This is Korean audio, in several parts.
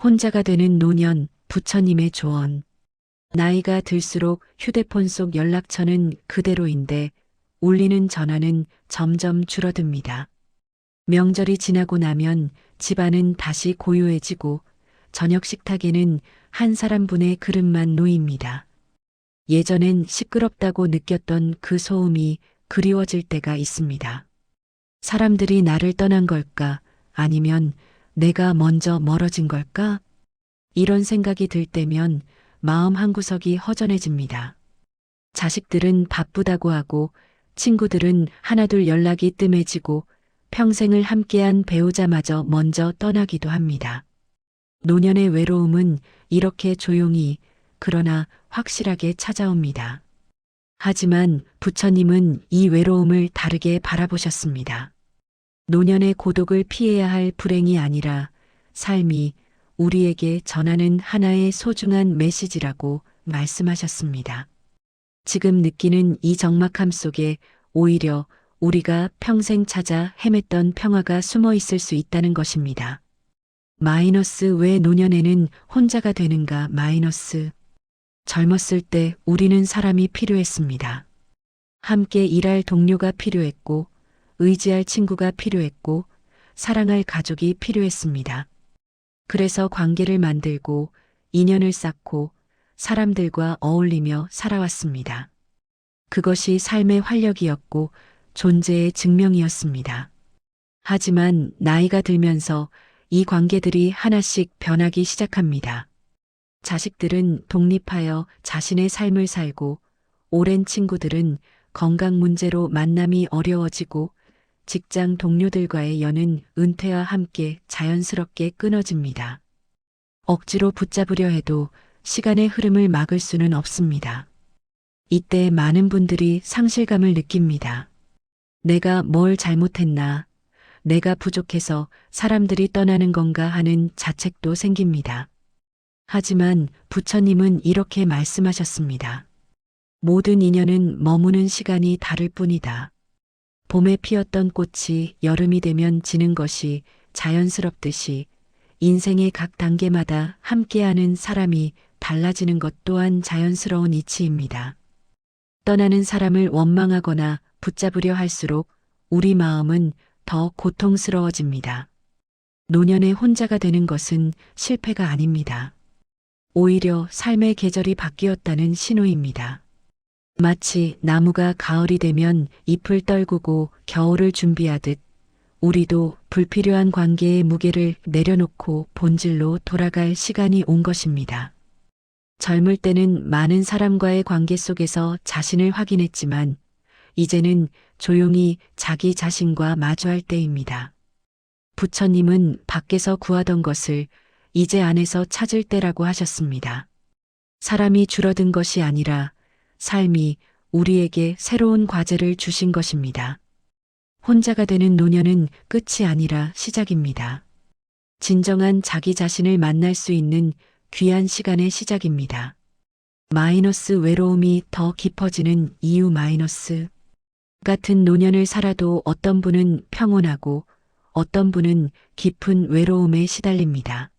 혼자가 되는 노년, 부처님의 조언. 나이가 들수록 휴대폰 속 연락처는 그대로인데 울리는 전화는 점점 줄어듭니다. 명절이 지나고 나면 집안은 다시 고요해지고 저녁 식탁에는 한 사람분의 그릇만 놓입니다. 예전엔 시끄럽다고 느꼈던 그 소음이 그리워질 때가 있습니다. 사람들이 나를 떠난 걸까? 아니면 내가 먼저 멀어진 걸까? 이런 생각이 들 때면 마음 한구석이 허전해집니다. 자식들은 바쁘다고 하고 친구들은 하나둘 연락이 뜸해지고 평생을 함께한 배우자마저 먼저 떠나기도 합니다. 노년의 외로움은 이렇게 조용히 그러나 확실하게 찾아옵니다. 하지만 부처님은 이 외로움을 다르게 바라보셨습니다. 노년의 고독을 피해야 할 불행이 아니라 삶이 우리에게 전하는 하나의 소중한 메시지라고 말씀하셨습니다. 지금 느끼는 이 적막함 속에 오히려 우리가 평생 찾아 헤맸던 평화가 숨어 있을 수 있다는 것입니다. 마이너스 왜 노년에는 혼자가 되는가 마이너스. 젊었을 때 우리는 사람이 필요했습니다. 함께 일할 동료가 필요했고, 의지할 친구가 필요했고, 사랑할 가족이 필요했습니다. 그래서 관계를 만들고, 인연을 쌓고, 사람들과 어울리며 살아왔습니다. 그것이 삶의 활력이었고, 존재의 증명이었습니다. 하지만 나이가 들면서 이 관계들이 하나씩 변하기 시작합니다. 자식들은 독립하여 자신의 삶을 살고, 오랜 친구들은 건강 문제로 만남이 어려워지고, 직장 동료들과의 연은 은퇴와 함께 자연스럽게 끊어집니다. 억지로 붙잡으려 해도 시간의 흐름을 막을 수는 없습니다. 이때 많은 분들이 상실감을 느낍니다. 내가 뭘 잘못했나, 내가 부족해서 사람들이 떠나는 건가 하는 자책도 생깁니다. 하지만 부처님은 이렇게 말씀하셨습니다. 모든 인연은 머무는 시간이 다를 뿐이다. 봄에 피었던 꽃이 여름이 되면 지는 것이 자연스럽듯이 인생의 각 단계마다 함께하는 사람이 달라지는 것 또한 자연스러운 이치입니다. 떠나는 사람을 원망하거나 붙잡으려 할수록 우리 마음은 더 고통스러워집니다. 노년에 혼자가 되는 것은 실패가 아닙니다. 오히려 삶의 계절이 바뀌었다는 신호입니다. 마치 나무가 가을이 되면 잎을 떨구고 겨울을 준비하듯 우리도 불필요한 관계의 무게를 내려놓고 본질로 돌아갈 시간이 온 것입니다. 젊을 때는 많은 사람과의 관계 속에서 자신을 확인했지만 이제는 조용히 자기 자신과 마주할 때입니다. 부처님은 밖에서 구하던 것을 이제 안에서 찾을 때라고 하셨습니다. 사람이 줄어든 것이 아니라 삶이 우리에게 새로운 과제를 주신 것입니다. 혼자가 되는 노년은 끝이 아니라 시작입니다. 진정한 자기 자신을 만날 수 있는 귀한 시간의 시작입니다. 마이너스 외로움이 더 깊어지는 이유 마이너스. 같은 노년을 살아도 어떤 분은 평온하고 어떤 분은 깊은 외로움에 시달립니다.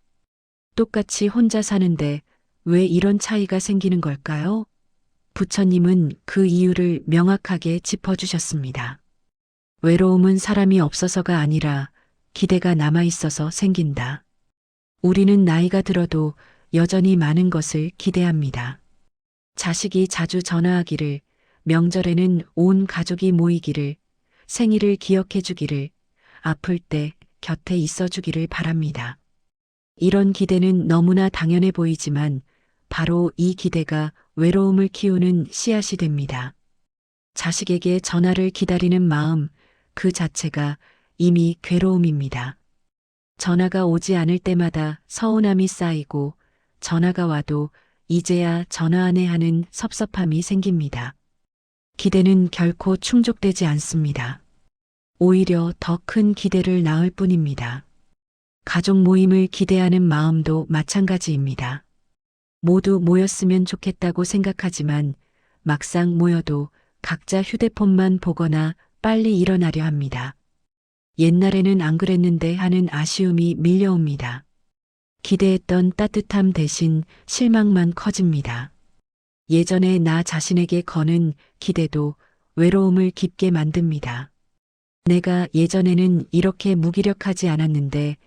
똑같이 혼자 사는데 왜 이런 차이가 생기는 걸까요? 부처님은 그 이유를 명확하게 짚어주셨습니다. 외로움은 사람이 없어서가 아니라 기대가 남아있어서 생긴다. 우리는 나이가 들어도 여전히 많은 것을 기대합니다. 자식이 자주 전화하기를, 명절에는 온 가족이 모이기를, 생일을 기억해 주기를, 아플 때 곁에 있어 주기를 바랍니다. 이런 기대는 너무나 당연해 보이지만 바로 이 기대가 외로움을 키우는 씨앗이 됩니다. 자식에게 전화를 기다리는 마음 그 자체가 이미 괴로움입니다. 전화가 오지 않을 때마다 서운함이 쌓이고 전화가 와도 이제야 전화하네 하는 섭섭함이 생깁니다. 기대는 결코 충족되지 않습니다. 오히려 더 큰 기대를 낳을 뿐입니다. 가족 모임을 기대하는 마음도 마찬가지입니다. 모두 모였으면 좋겠다고 생각하지만 막상 모여도 각자 휴대폰만 보거나 빨리 일어나려 합니다. 옛날에는 안 그랬는데 하는 아쉬움이 밀려옵니다. 기대했던 따뜻함 대신 실망만 커집니다. 예전에 나 자신에게 거는 기대도 외로움을 깊게 만듭니다. 내가 예전에는 이렇게 무기력하지 않았는데,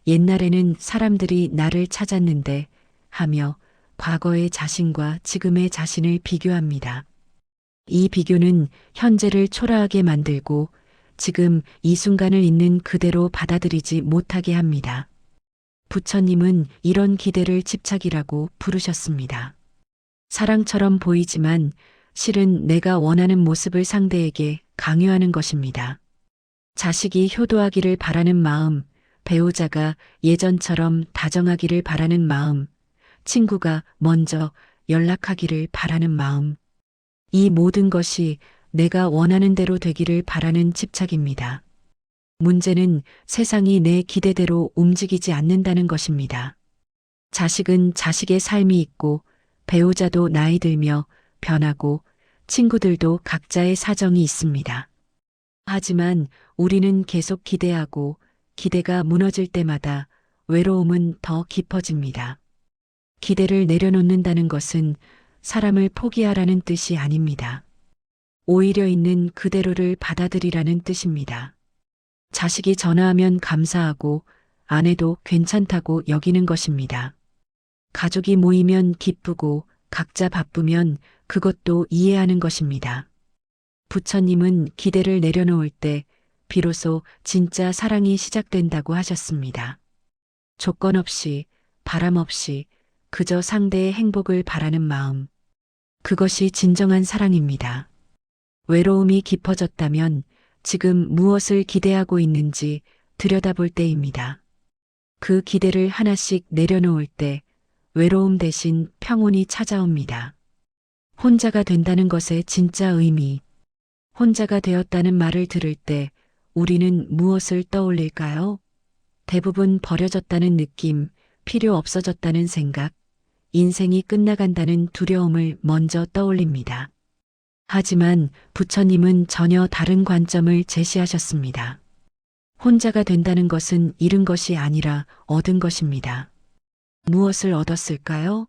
옛날에는 사람들이 나를 찾았는데 하며 과거의 자신과 지금의 자신을 비교합니다. 이 비교는 현재를 초라하게 만들고 지금 이 순간을 있는 그대로 받아들이지 못하게 합니다. 부처님은 이런 기대를 집착이라고 부르셨습니다. 사랑처럼 보이지만 실은 내가 원하는 모습을 상대에게 강요하는 것입니다. 자식이 효도하기를 바라는 마음, 배우자가 예전처럼 다정하기를 바라는 마음, 친구가 먼저 연락하기를 바라는 마음. 이 모든 것이 내가 원하는 대로 되기를 바라는 집착입니다. 문제는 세상이 내 기대대로 움직이지 않는다는 것입니다. 자식은 자식의 삶이 있고, 배우자도 나이 들며 변하고, 친구들도 각자의 사정이 있습니다. 하지만 우리는 계속 기대하고 기대가 무너질 때마다 외로움은 더 깊어집니다. 기대를 내려놓는다는 것은 사람을 포기하라는 뜻이 아닙니다. 오히려 있는 그대로를 받아들이라는 뜻입니다. 자식이 전화하면 감사하고 안 해도 괜찮다고 여기는 것입니다. 가족이 모이면 기쁘고 각자 바쁘면 그것도 이해하는 것입니다. 부처님은 기대를 내려놓을 때 비로소 진짜 사랑이 시작된다고 하셨습니다. 조건 없이, 바람 없이 그저 상대의 행복을 바라는 마음. 그것이 진정한 사랑입니다. 외로움이 깊어졌다면 지금 무엇을 기대하고 있는지 들여다볼 때입니다. 그 기대를 하나씩 내려놓을 때 외로움 대신 평온이 찾아옵니다. 혼자가 된다는 것의 진짜 의미. 혼자가 되었다는 말을 들을 때 우리는 무엇을 떠올릴까요? 대부분 버려졌다는 느낌, 필요 없어졌다는 생각, 인생이 끝나간다는 두려움을 먼저 떠올립니다. 하지만 부처님은 전혀 다른 관점을 제시하셨습니다. 혼자가 된다는 것은 잃은 것이 아니라 얻은 것입니다. 무엇을 얻었을까요?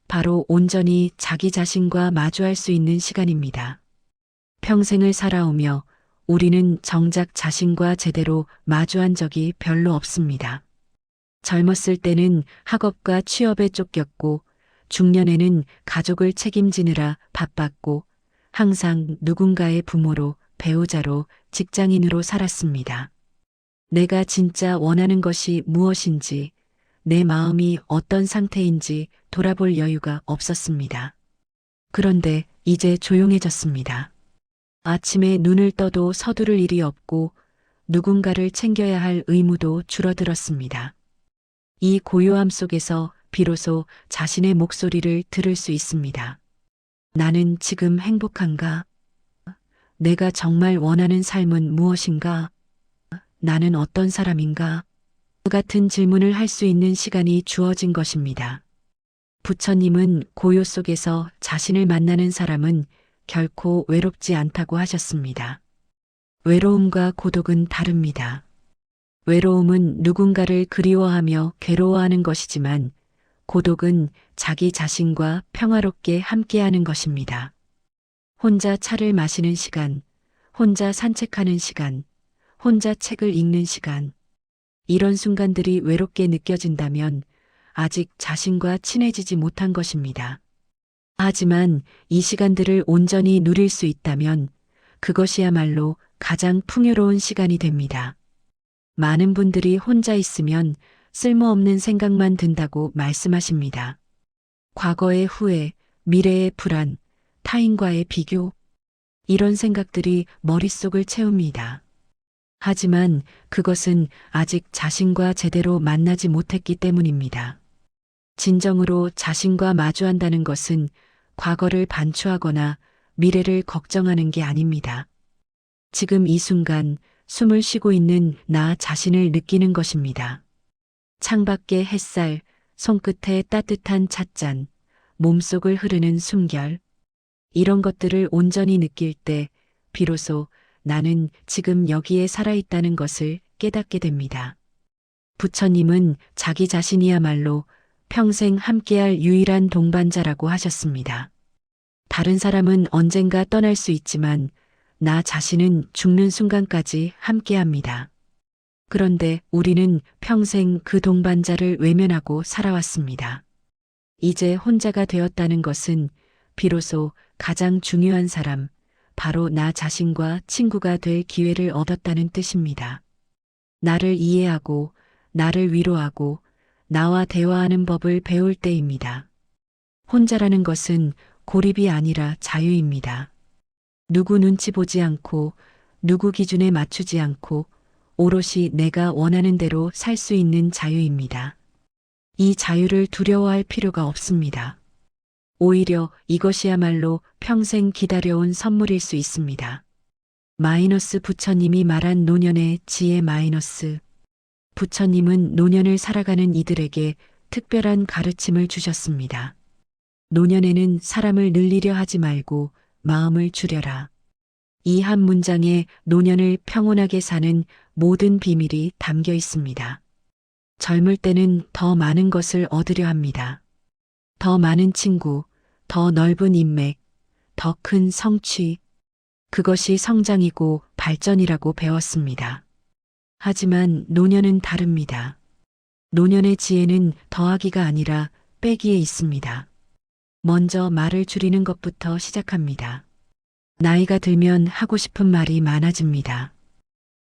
바로 온전히 자기 자신과 마주할 수 있는 시간입니다. 평생을 살아오며 우리는 정작 자신과 제대로 마주한 적이 별로 없습니다. 젊었을 때는 학업과 취업에 쫓겼고 중년에는 가족을 책임지느라 바빴고 항상 누군가의 부모로, 배우자로, 직장인으로 살았습니다. 내가 진짜 원하는 것이 무엇인지, 내 마음이 어떤 상태인지 돌아볼 여유가 없었습니다. 그런데 이제 조용해졌습니다. 아침에 눈을 떠도 서두를 일이 없고 누군가를 챙겨야 할 의무도 줄어들었습니다. 이 고요함 속에서 비로소 자신의 목소리를 들을 수 있습니다. 나는 지금 행복한가? 내가 정말 원하는 삶은 무엇인가? 나는 어떤 사람인가? 그 같은 질문을 할 수 있는 시간이 주어진 것입니다. 부처님은 고요 속에서 자신을 만나는 사람은 결코 외롭지 않다고 하셨습니다. 외로움과 고독은 다릅니다. 외로움은 누군가를 그리워하며 괴로워하는 것이지만 고독은 자기 자신과 평화롭게 함께하는 것입니다. 혼자 차를 마시는 시간, 혼자 산책하는 시간, 혼자 책을 읽는 시간. 이런 순간들이 외롭게 느껴진다면 아직 자신과 친해지지 못한 것입니다. 하지만 이 시간들을 온전히 누릴 수 있다면 그것이야말로 가장 풍요로운 시간이 됩니다. 많은 분들이 혼자 있으면 쓸모없는 생각만 든다고 말씀하십니다. 과거의 후회, 미래의 불안, 타인과의 비교, 이런 생각들이 머릿속을 채웁니다. 하지만 그것은 아직 자신과 제대로 만나지 못했기 때문입니다. 진정으로 자신과 마주한다는 것은 과거를 반추하거나 미래를 걱정하는 게 아닙니다. 지금 이 순간 숨을 쉬고 있는 나 자신을 느끼는 것입니다. 창밖의 햇살, 손끝에 따뜻한 찻잔, 몸속을 흐르는 숨결. 이런 것들을 온전히 느낄 때 비로소 나는 지금 여기에 살아있다는 것을 깨닫게 됩니다. 부처님은 자기 자신이야말로 평생 함께할 유일한 동반자라고 하셨습니다. 다른 사람은 언젠가 떠날 수 있지만 나 자신은 죽는 순간까지 함께합니다. 그런데 우리는 평생 그 동반자를 외면하고 살아왔습니다. 이제 혼자가 되었다는 것은 비로소 가장 중요한 사람, 바로 나 자신과 친구가 될 기회를 얻었다는 뜻입니다. 나를 이해하고, 나를 위로하고, 나와 대화하는 법을 배울 때입니다. 혼자라는 것은 고립이 아니라 자유입니다. 누구 눈치 보지 않고, 누구 기준에 맞추지 않고, 오롯이 내가 원하는 대로 살 수 있는 자유입니다. 이 자유를 두려워할 필요가 없습니다. 오히려 이것이야말로 평생 기다려온 선물일 수 있습니다. 마이너스 부처님이 말한 노년의 지혜 마이너스. 부처님은 노년을 살아가는 이들에게 특별한 가르침을 주셨습니다. 노년에는 사람을 늘리려 하지 말고 마음을 줄여라. 이 한 문장에 노년을 평온하게 사는 모든 비밀이 담겨 있습니다. 젊을 때는 더 많은 것을 얻으려 합니다. 더 많은 친구, 더 넓은 인맥, 더 큰 성취. 그것이 성장이고 발전이라고 배웠습니다. 하지만 노년은 다릅니다. 노년의 지혜는 더하기가 아니라 빼기에 있습니다. 먼저 말을 줄이는 것부터 시작합니다. 나이가 들면 하고 싶은 말이 많아집니다.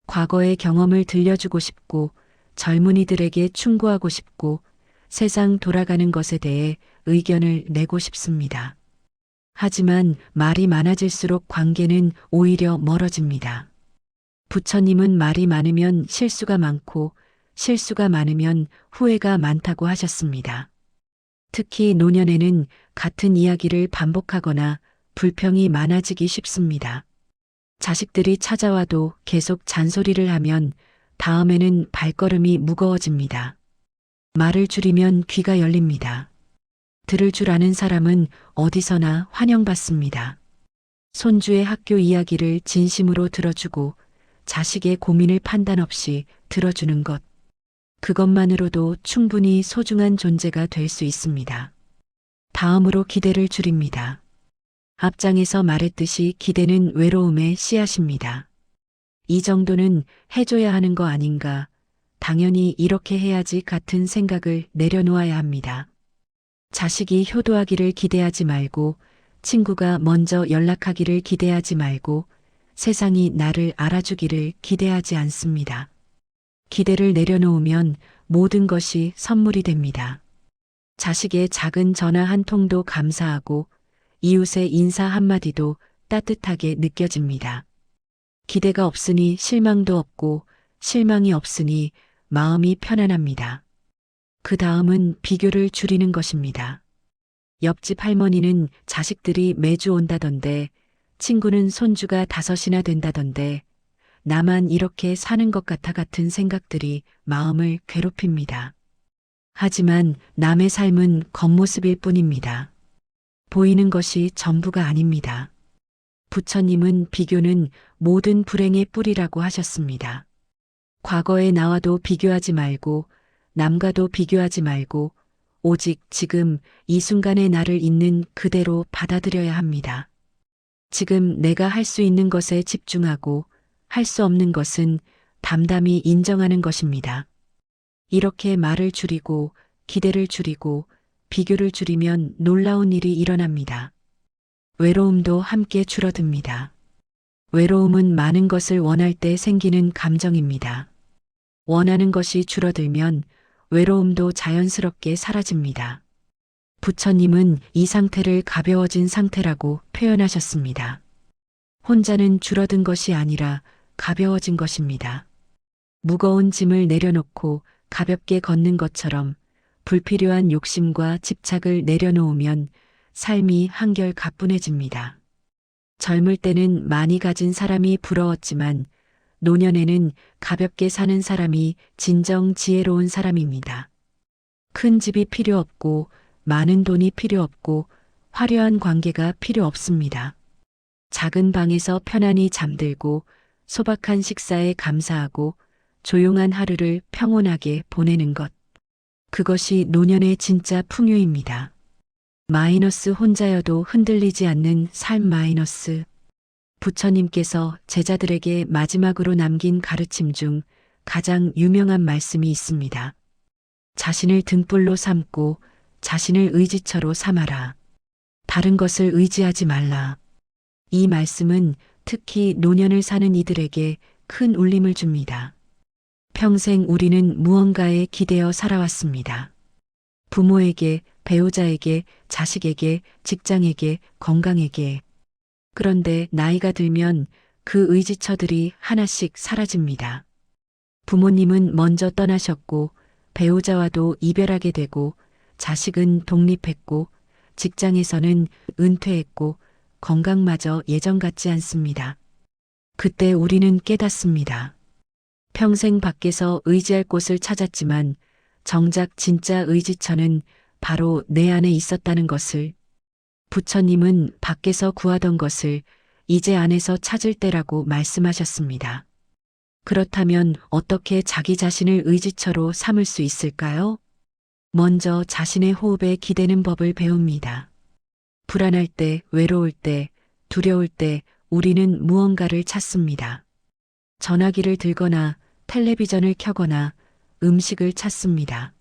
과거의 경험을 들려주고 싶고 젊은이들에게 충고하고 싶고 세상 돌아가는 것에 대해 의견을 내고 싶습니다. 하지만 말이 많아질수록 관계는 오히려 멀어집니다. 부처님은 말이 많으면 실수가 많고 실수가 많으면 후회가 많다고 하셨습니다. 특히 노년에는 같은 이야기를 반복하거나 불평이 많아지기 쉽습니다. 자식들이 찾아와도 계속 잔소리를 하면 다음에는 발걸음이 무거워집니다. 말을 줄이면 귀가 열립니다. 들을 줄 아는 사람은 어디서나 환영받습니다. 손주의 학교 이야기를 진심으로 들어주고 자식의 고민을 판단 없이 들어주는 것. 그것만으로도 충분히 소중한 존재가 될 수 있습니다. 다음으로 기대를 줄입니다. 앞장에서 말했듯이 기대는 외로움의 씨앗입니다. 이 정도는 해줘야 하는 거 아닌가, 당연히 이렇게 해야지 같은 생각을 내려놓아야 합니다. 자식이 효도하기를 기대하지 말고, 친구가 먼저 연락하기를 기대하지 말고, 세상이 나를 알아주기를 기대하지 않습니다. 기대를 내려놓으면 모든 것이 선물이 됩니다. 자식의 작은 전화 한 통도 감사하고, 이웃의 인사 한마디도 따뜻하게 느껴집니다. 기대가 없으니 실망도 없고 실망이 없으니 마음이 편안합니다. 그 다음은 비교를 줄이는 것입니다. 옆집 할머니는 자식들이 매주 온다던데, 친구는 손주가 5이나 된다던데, 나만 이렇게 사는 것 같은 생각들이 마음을 괴롭힙니다. 하지만 남의 삶은 겉모습일 뿐입니다. 보이는 것이 전부가 아닙니다. 부처님은 비교는 모든 불행의 뿌리라고 하셨습니다. 과거의 나와도 비교하지 말고 남과도 비교하지 말고 오직 지금 이 순간의 나를 있는 그대로 받아들여야 합니다. 지금 내가 할 수 있는 것에 집중하고 할 수 없는 것은 담담히 인정하는 것입니다. 이렇게 말을 줄이고 기대를 줄이고 비교를 줄이면 놀라운 일이 일어납니다. 외로움도 함께 줄어듭니다. 외로움은 많은 것을 원할 때 생기는 감정입니다. 원하는 것이 줄어들면 외로움도 자연스럽게 사라집니다. 부처님은 이 상태를 가벼워진 상태라고 표현하셨습니다. 혼자는 줄어든 것이 아니라 가벼워진 것입니다. 무거운 짐을 내려놓고 가볍게 걷는 것처럼 불필요한 욕심과 집착을 내려놓으면 삶이 한결 가뿐해집니다. 젊을 때는 많이 가진 사람이 부러웠지만 노년에는 가볍게 사는 사람이 진정 지혜로운 사람입니다. 큰 집이 필요 없고 많은 돈이 필요 없고 화려한 관계가 필요 없습니다. 작은 방에서 편안히 잠들고 소박한 식사에 감사하고 조용한 하루를 평온하게 보내는 것. 그것이 노년의 진짜 풍요입니다. 마이너스 혼자여도 흔들리지 않는 삶 마이너스. 부처님께서 제자들에게 마지막으로 남긴 가르침 중 가장 유명한 말씀이 있습니다. 자신을 등불로 삼고 자신을 의지처로 삼아라. 다른 것을 의지하지 말라. 이 말씀은 특히 노년을 사는 이들에게 큰 울림을 줍니다. 평생 우리는 무언가에 기대어 살아왔습니다. 부모에게, 배우자에게, 자식에게, 직장에게, 건강에게. 그런데 나이가 들면 그 의지처들이 하나씩 사라집니다. 부모님은 먼저 떠나셨고, 배우자와도 이별하게 되고, 자식은 독립했고, 직장에서는 은퇴했고, 건강마저 예전 같지 않습니다. 그때 우리는 깨닫습니다. 평생 밖에서 의지할 곳을 찾았지만 정작 진짜 의지처는 바로 내 안에 있었다는 것을, 부처님은 밖에서 구하던 것을 이제 안에서 찾을 때라고 말씀하셨습니다. 그렇다면 어떻게 자기 자신을 의지처로 삼을 수 있을까요? 먼저 자신의 호흡에 기대는 법을 배웁니다. 불안할 때, 외로울 때, 두려울 때 우리는 무언가를 찾습니다. 전화기를 들거나 텔레비전을 켜거나 음식을 찾습니다.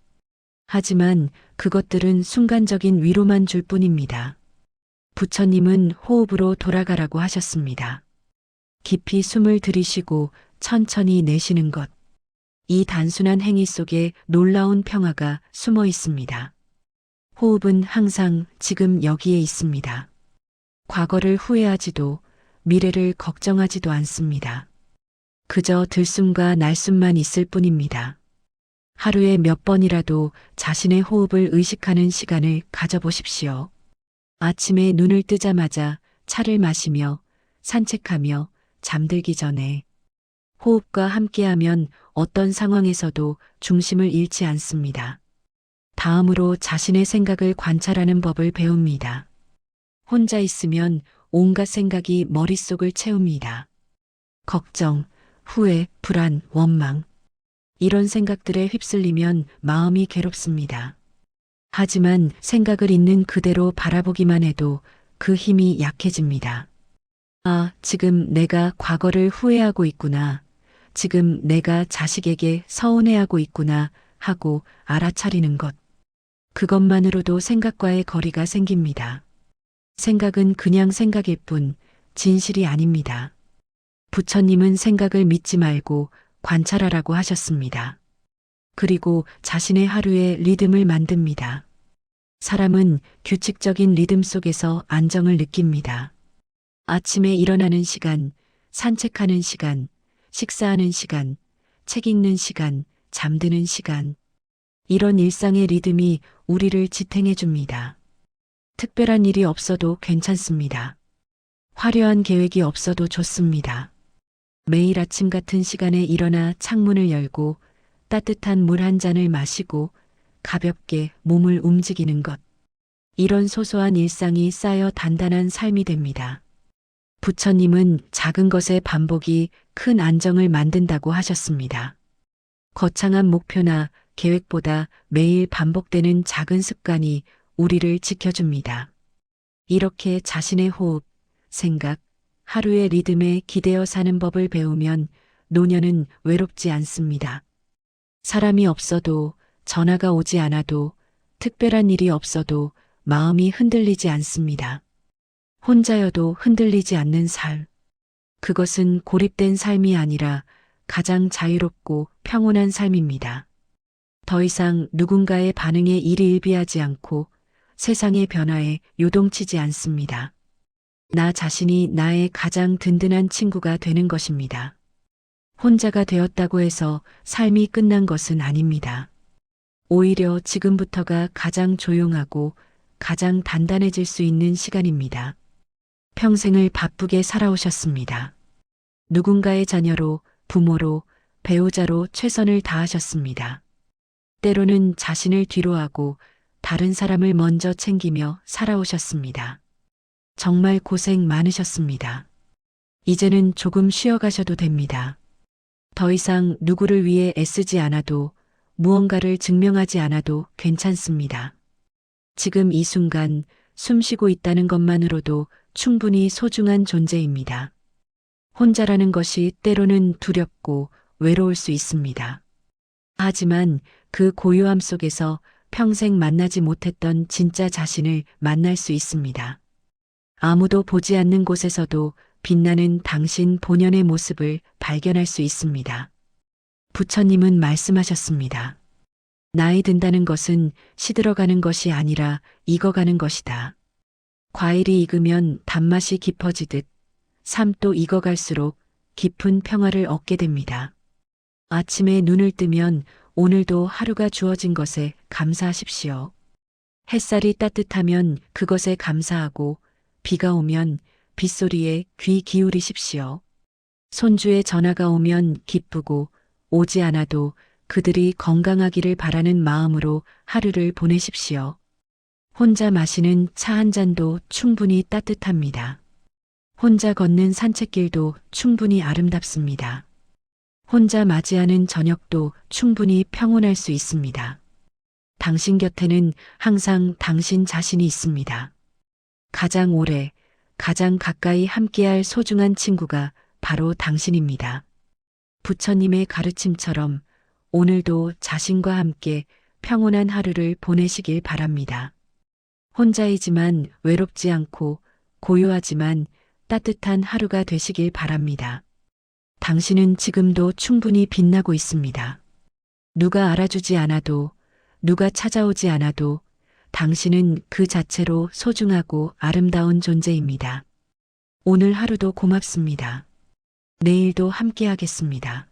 하지만 그것들은 순간적인 위로만 줄 뿐입니다. 부처님은 호흡으로 돌아가라고 하셨습니다. 깊이 숨을 들이쉬고 천천히 내쉬는 것. 이 단순한 행위 속에 놀라운 평화가 숨어 있습니다. 호흡은 항상 지금 여기에 있습니다. 과거를 후회하지도 미래를 걱정하지도 않습니다. 그저 들숨과 날숨만 있을 뿐입니다. 하루에 몇 번이라도 자신의 호흡을 의식하는 시간을 가져보십시오. 아침에 눈을 뜨자마자 차를 마시며 산책하며 잠들기 전에 호흡과 함께하면 어떤 상황에서도 중심을 잃지 않습니다. 다음으로 자신의 생각을 관찰하는 법을 배웁니다. 혼자 있으면 온갖 생각이 머릿속을 채웁니다. 걱정, 후회, 불안, 원망. 이런 생각들에 휩쓸리면 마음이 괴롭습니다. 하지만 생각을 있는 그대로 바라보기만 해도 그 힘이 약해집니다. 아, 지금 내가 과거를 후회하고 있구나. 지금 내가 자식에게 서운해하고 있구나 하고 알아차리는 것. 그것만으로도 생각과의 거리가 생깁니다. 생각은 그냥 생각일 뿐 진실이 아닙니다. 부처님은 생각을 믿지 말고 관찰하라고 하셨습니다. 그리고 자신의 하루의 리듬을 만듭니다. 사람은 규칙적인 리듬 속에서 안정을 느낍니다. 아침에 일어나는 시간, 산책하는 시간, 식사하는 시간, 책 읽는 시간, 잠드는 시간. 이런 일상의 리듬이 우리를 지탱해 줍니다. 특별한 일이 없어도 괜찮습니다. 화려한 계획이 없어도 좋습니다. 매일 아침 같은 시간에 일어나 창문을 열고 따뜻한 물 한 잔을 마시고 가볍게 몸을 움직이는 것. 이런 소소한 일상이 쌓여 단단한 삶이 됩니다. 부처님은 작은 것의 반복이 큰 안정을 만든다고 하셨습니다. 거창한 목표나 계획보다 매일 반복되는 작은 습관이 우리를 지켜줍니다. 이렇게 자신의 호흡, 생각, 하루의 리듬에 기대어 사는 법을 배우면 노년은 외롭지 않습니다. 사람이 없어도, 전화가 오지 않아도, 특별한 일이 없어도 마음이 흔들리지 않습니다. 혼자여도 흔들리지 않는 삶. 그것은 고립된 삶이 아니라 가장 자유롭고 평온한 삶입니다. 더 이상 누군가의 반응에 일희일비하지 않고 세상의 변화에 요동치지 않습니다. 나 자신이 나의 가장 든든한 친구가 되는 것입니다. 혼자가 되었다고 해서 삶이 끝난 것은 아닙니다. 오히려 지금부터가 가장 조용하고 가장 단단해질 수 있는 시간입니다. 평생을 바쁘게 살아오셨습니다. 누군가의 자녀로, 부모로, 배우자로 최선을 다하셨습니다. 때로는 자신을 뒤로하고 다른 사람을 먼저 챙기며 살아오셨습니다. 정말 고생 많으셨습니다. 이제는 조금 쉬어가셔도 됩니다. 더 이상 누구를 위해 애쓰지 않아도 무언가를 증명하지 않아도 괜찮습니다. 지금 이 순간 숨 쉬고 있다는 것만으로도 충분히 소중한 존재입니다. 혼자라는 것이 때로는 두렵고 외로울 수 있습니다. 하지만 그 고요함 속에서 평생 만나지 못했던 진짜 자신을 만날 수 있습니다. 아무도 보지 않는 곳에서도 빛나는 당신 본연의 모습을 발견할 수 있습니다. 부처님은 말씀하셨습니다. 나이 든다는 것은 시들어가는 것이 아니라 익어가는 것이다. 과일이 익으면 단맛이 깊어지듯 삶도 익어갈수록 깊은 평화를 얻게 됩니다. 아침에 눈을 뜨면 오늘도 하루가 주어진 것에 감사하십시오. 햇살이 따뜻하면 그것에 감사하고 비가 오면 빗소리에 귀 기울이십시오. 손주의 전화가 오면 기쁘고 오지 않아도 그들이 건강하기를 바라는 마음으로 하루를 보내십시오. 혼자 마시는 차 한 잔도 충분히 따뜻합니다. 혼자 걷는 산책길도 충분히 아름답습니다. 혼자 맞이하는 저녁도 충분히 평온할 수 있습니다. 당신 곁에는 항상 당신 자신이 있습니다. 가장 오래, 가장 가까이 함께할 소중한 친구가 바로 당신입니다. 부처님의 가르침처럼 오늘도 자신과 함께 평온한 하루를 보내시길 바랍니다. 혼자이지만 외롭지 않고 고요하지만 따뜻한 하루가 되시길 바랍니다. 당신은 지금도 충분히 빛나고 있습니다. 누가 알아주지 않아도, 누가 찾아오지 않아도 당신은 그 자체로 소중하고 아름다운 존재입니다. 오늘 하루도 고맙습니다. 내일도 함께하겠습니다.